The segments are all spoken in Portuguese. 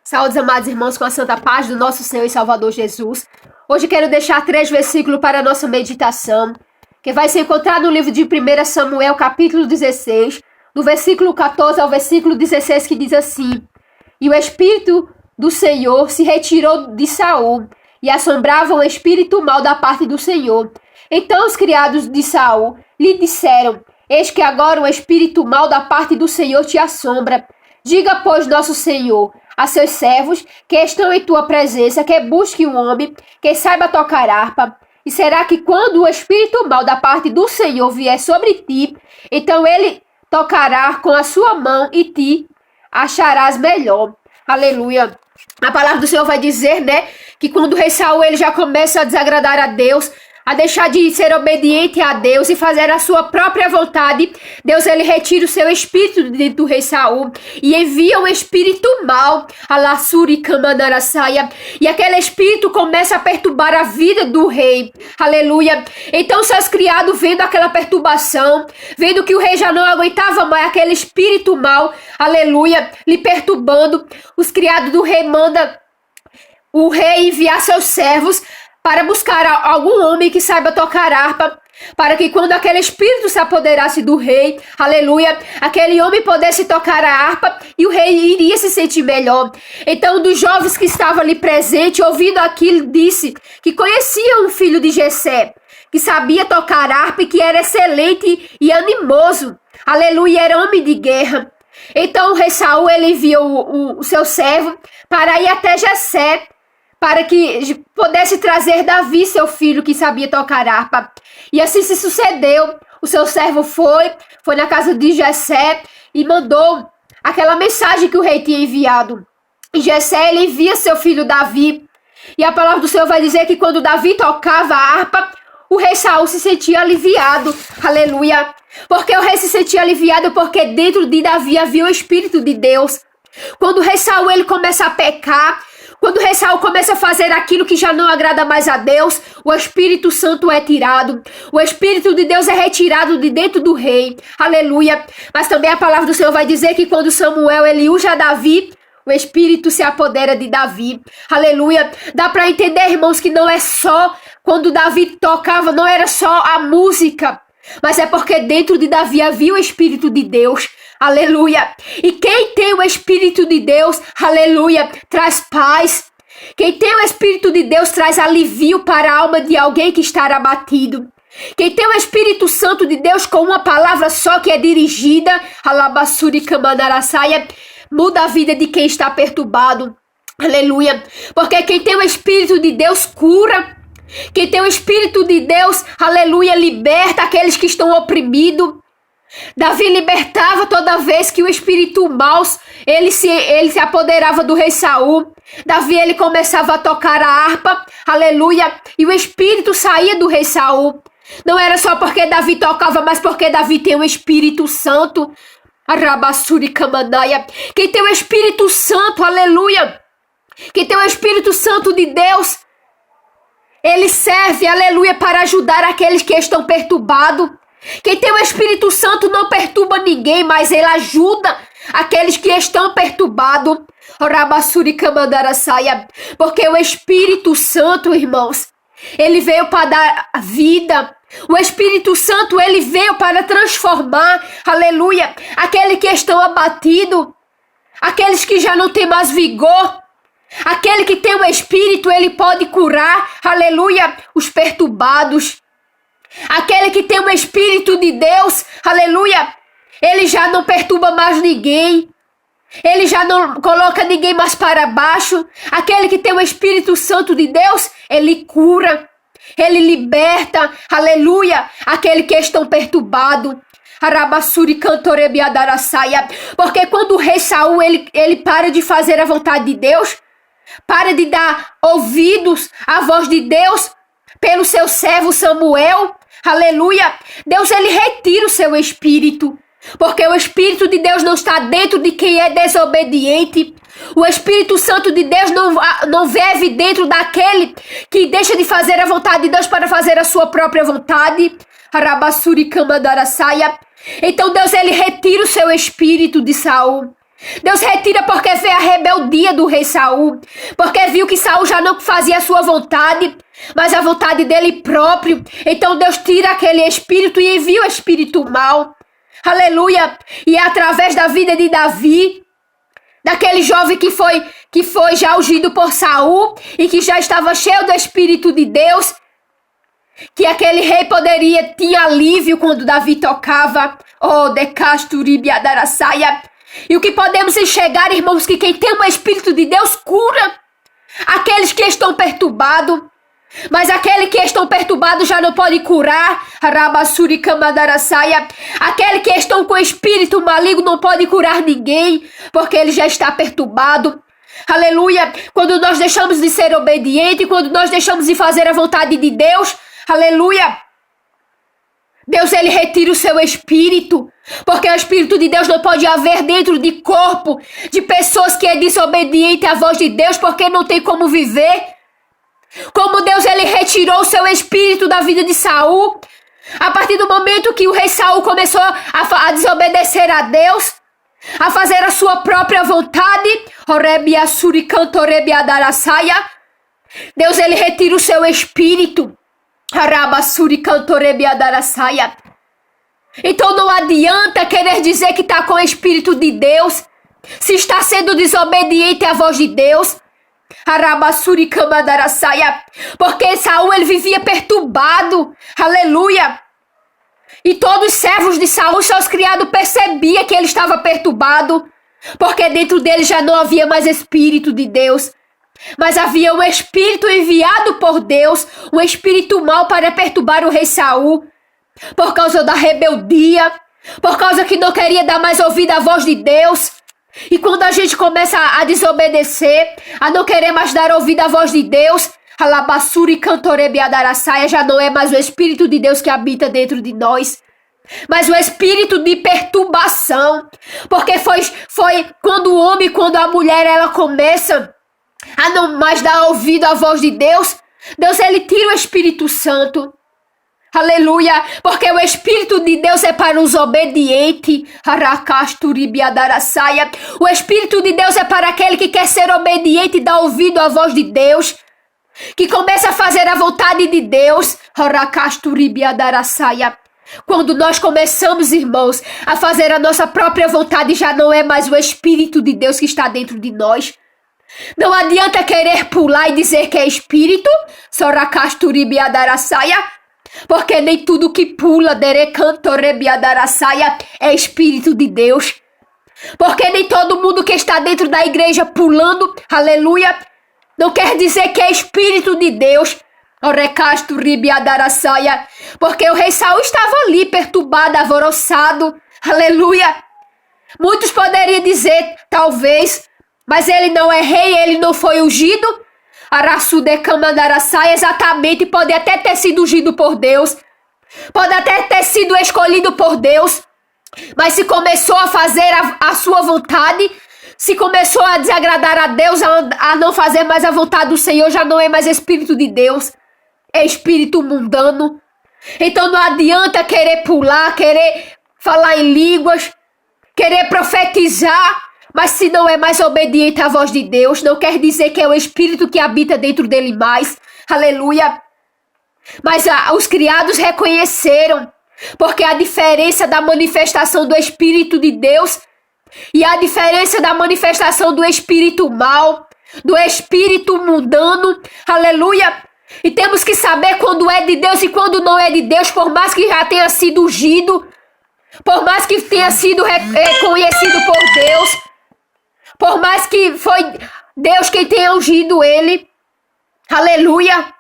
Saúde, amados irmãos, com a santa paz do nosso Senhor e Salvador Jesus. Hoje quero deixar 3 versículos para a nossa meditação, que vai se encontrar no livro de 1 Samuel, capítulo 16, do versículo 14 ao versículo 16, que diz assim: E o Espírito do Senhor se retirou de Saul, e assombrava um espírito mau da parte do Senhor. Então os criados de Saul lhe disseram: Eis que agora um espírito mau da parte do Senhor te assombra. Diga, pois, nosso Senhor a seus servos que estão em tua presença, que busque um homem que saiba tocar harpa. E será que quando o espírito mau da parte do Senhor vier sobre ti, então ele tocará com a sua mão e te acharás melhor. Aleluia. A palavra do Senhor vai dizer, que quando o rei Saul ele já começa a desagradar a Deus, a deixar de ser obediente a Deus e fazer a sua própria vontade, Deus ele retira o seu espírito de dentro do rei Saul e envia um espírito mau, e aquele espírito começa a perturbar a vida do rei. Aleluia. Então seus criados, vendo aquela perturbação, vendo que o rei já não aguentava mais aquele espírito mau, aleluia, lhe perturbando, os criados do rei mandam o rei enviar seus servos para buscar algum homem que saiba tocar harpa, para que quando aquele espírito se apoderasse do rei, aleluia, aquele homem pudesse tocar a harpa e o rei iria se sentir melhor. Então, um dos jovens que estava ali presente, ouvindo aquilo, disse que conhecia um filho de Jessé, que sabia tocar harpa e que era excelente e animoso, aleluia, era homem de guerra. Então, o rei Saul, ele enviou o seu servo para ir até Jessé, para que pudesse trazer Davi, seu filho, que sabia tocar harpa. E assim se sucedeu. O seu servo foi na casa de Jessé e mandou aquela mensagem que o rei tinha enviado. E Jessé, ele envia seu filho Davi. E a palavra do Senhor vai dizer que quando Davi tocava a harpa, o rei Saul se sentia aliviado. Aleluia. Porque o rei se sentia aliviado porque dentro de Davi havia o Espírito de Deus. Quando o rei Saul ele começa a pecar, quando o rei Saul começa a fazer aquilo que já não agrada mais a Deus, o Espírito Santo é tirado. O Espírito de Deus é retirado de dentro do rei. Aleluia. Mas também a palavra do Senhor vai dizer que quando Samuel ele usa Davi, o Espírito se apodera de Davi. Aleluia. Dá para entender, irmãos, que não é só quando Davi tocava, não era só a música, mas é porque dentro de Davi havia o Espírito de Deus. Aleluia. E quem tem o Espírito de Deus, aleluia, traz paz. Quem tem o Espírito de Deus traz alivio para a alma de alguém que está abatido. Quem tem o Espírito Santo de Deus com uma palavra só que é dirigida, muda a vida de quem está perturbado. Aleluia. Porque quem tem o Espírito de Deus cura. Quem tem o Espírito de Deus, aleluia, liberta aqueles que estão oprimidos. Davi libertava toda vez que o espírito mau ele se apoderava do rei Saul. Davi ele começava a tocar a harpa, aleluia, e o espírito saía do rei Saul. Não era só porque Davi tocava, mas porque Davi tem o Espírito Santo. Quem tem o Espírito Santo, aleluia, quem tem o Espírito Santo de Deus, ele serve, aleluia, para ajudar aqueles que estão perturbados. Quem tem o Espírito Santo não perturba ninguém, mas ele ajuda aqueles que estão perturbados. Porque o Espírito Santo, irmãos, ele veio para dar vida. O Espírito Santo, ele veio para transformar, aleluia, aqueles que estão abatidos, aqueles que já não têm mais vigor. Aquele que tem o Espírito, ele pode curar, aleluia, os perturbados. Aquele que tem o Espírito de Deus, aleluia, ele já não perturba mais ninguém. Ele já não coloca ninguém mais para baixo. Aquele que tem o Espírito Santo de Deus, ele cura, ele liberta, aleluia, aquele que estão perturbado. Porque quando o rei Saul, ele para de fazer a vontade de Deus, para de dar ouvidos à voz de Deus pelo seu servo Samuel, aleluia, Deus ele retira o seu espírito, porque o Espírito de Deus não está dentro de quem é desobediente. O Espírito Santo de Deus não vive dentro daquele que deixa de fazer a vontade de Deus para fazer a sua própria vontade. Então Deus ele retira o seu espírito de Saul. Deus retira porque vê a rebeldia do rei Saul, porque viu que Saul já não fazia a sua vontade, mas a vontade dele próprio. Então Deus tira aquele espírito e envia o espírito mau. Aleluia! E é através da vida de Davi, daquele jovem que foi já ungido por Saul e que já estava cheio do Espírito de Deus, que aquele rei tinha alívio quando Davi tocava. Oh, decasturibiadaraçaia. E o que podemos enxergar, irmãos, que quem tem o Espírito de Deus cura aqueles que estão perturbados. Mas aquele que estão perturbados já não pode curar. Aquele que estão com o espírito maligno não pode curar ninguém, porque ele já está perturbado. Aleluia. Quando nós deixamos de ser obedientes, quando nós deixamos de fazer a vontade de Deus, aleluia, Deus, ele retira o seu espírito, porque o Espírito de Deus não pode haver dentro de corpo de pessoas que é desobediente à voz de Deus, porque não tem como viver. Como Deus, ele retirou o seu espírito da vida de Saul, a partir do momento que o rei Saul começou a desobedecer a Deus, a fazer a sua própria vontade, Deus, ele retira o seu espírito. Então não adianta querer dizer que está com o Espírito de Deus, se está sendo desobediente à voz de Deus. Porque Saul, ele vivia perturbado. Aleluia. E todos os servos de Saul, seus criados, percebiam que ele estava perturbado, porque dentro dele já não havia mais Espírito de Deus, mas havia um espírito enviado por Deus, um espírito mau para perturbar o rei Saul, por causa da rebeldia, por causa que não queria dar mais ouvido à voz de Deus. E quando a gente começa a desobedecer, a não querer mais dar ouvido à voz de Deus, já não é mais o Espírito de Deus que habita dentro de nós, mas o espírito de perturbação. Porque foi quando o homem, quando a mulher, ela começa a não mais dar ouvido à voz de Deus, Deus, ele tira o Espírito Santo. Aleluia, porque o Espírito de Deus é para os obedientes. O Espírito de Deus é para aquele que quer ser obediente e dar ouvido à voz de Deus, que começa a fazer a vontade de Deus. Quando nós começamos, irmãos, a fazer a nossa própria vontade, já não é mais o Espírito de Deus que está dentro de nós. Não adianta querer pular e dizer que é Espírito, porque nem tudo que pula é Espírito de Deus. Porque nem todo mundo que está dentro da igreja pulando, aleluia, não quer dizer que é Espírito de Deus. Porque o rei Saul estava ali perturbado, alvoroçado, aleluia. Muitos poderiam dizer, talvez, mas ele não é rei, ele não foi ungido. Exatamente, pode até ter sido ungido por Deus, pode até ter sido escolhido por Deus, mas se começou a fazer a sua vontade, se começou a desagradar a Deus, a não fazer mais a vontade do Senhor, já não é mais Espírito de Deus, é espírito mundano. Então não adianta querer pular, querer falar em línguas, querer profetizar, mas se não é mais obediente à voz de Deus, não quer dizer que é o Espírito que habita dentro dele mais. Aleluia. Mas os criados reconheceram, porque a diferença da manifestação do Espírito de Deus e a diferença da manifestação do Espírito mau, do Espírito mundano, aleluia. E temos que saber quando é de Deus e quando não é de Deus, por mais que já tenha sido ungido, por mais que tenha sido reconhecido por Deus, por mais que foi Deus quem tenha ungido ele, aleluia.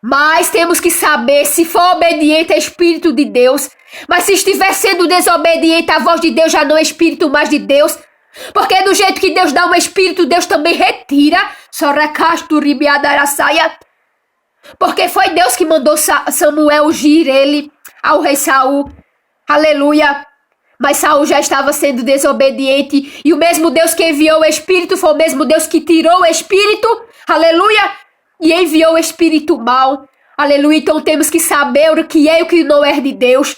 Mas temos que saber se for obediente ao Espírito de Deus, mas se estiver sendo desobediente à voz de Deus, já não é Espírito mais de Deus. Porque do jeito que Deus dá um Espírito, Deus também retira. Porque foi Deus que mandou Samuel ungir ele ao rei Saul, aleluia. Mas Saul já estava sendo desobediente, e o mesmo Deus que enviou o Espírito foi o mesmo Deus que tirou o Espírito, aleluia, e enviou o Espírito mau, aleluia. Então temos que saber o que é e o que não é de Deus.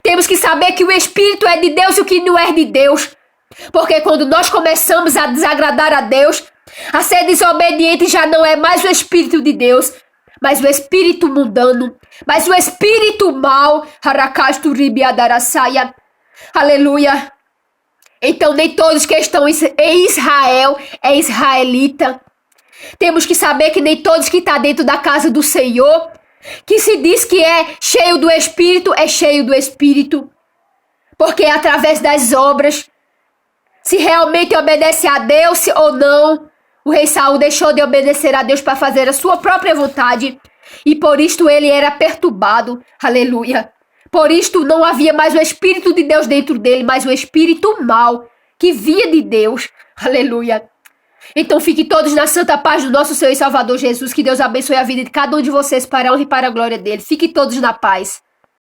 Temos que saber que o Espírito é de Deus e o que não é de Deus. Porque quando nós começamos a desagradar a Deus, a ser desobediente, já não é mais o Espírito de Deus, mas o espírito mundano, mas o espírito mau. Aleluia. Então nem todos que estão em Israel é israelita. Temos que saber que nem todos que estão dentro da casa do Senhor, que se diz que é cheio do Espírito, é cheio do Espírito. Porque é através das obras, se realmente obedece a Deus ou não. O rei Saul deixou de obedecer a Deus para fazer a sua própria vontade. E por isto ele era perturbado. Aleluia. Por isto não havia mais o Espírito de Deus dentro dele, mas o Espírito mau que via de Deus. Aleluia. Então fiquem todos na santa paz do nosso Senhor e Salvador Jesus. Que Deus abençoe a vida de cada um de vocês para a honra e para a glória dele. Fiquem todos na paz.